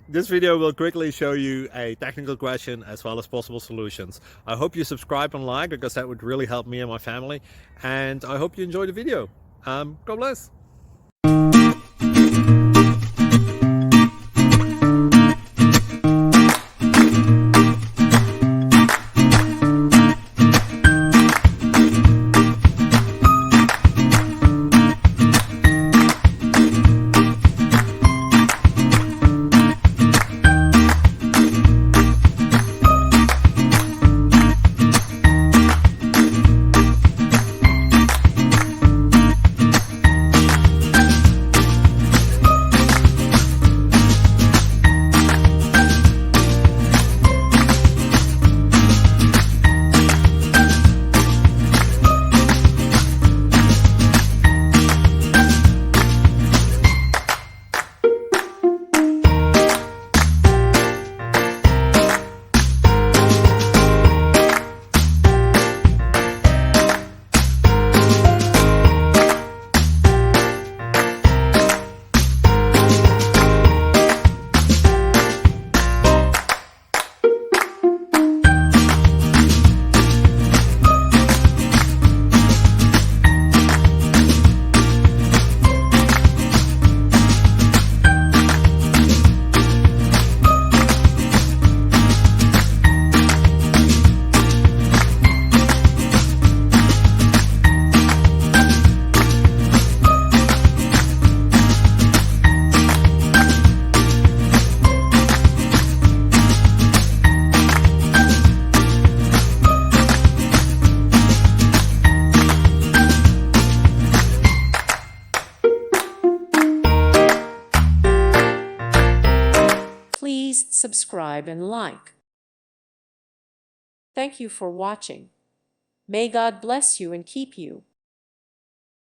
This video will quickly show you a technical question as well as possible solutions. I hope you subscribe and like, because that would really help me and my family. And I hope you enjoy the video. God bless. Please subscribe and like. Thank you for watching. May God bless you and keep you.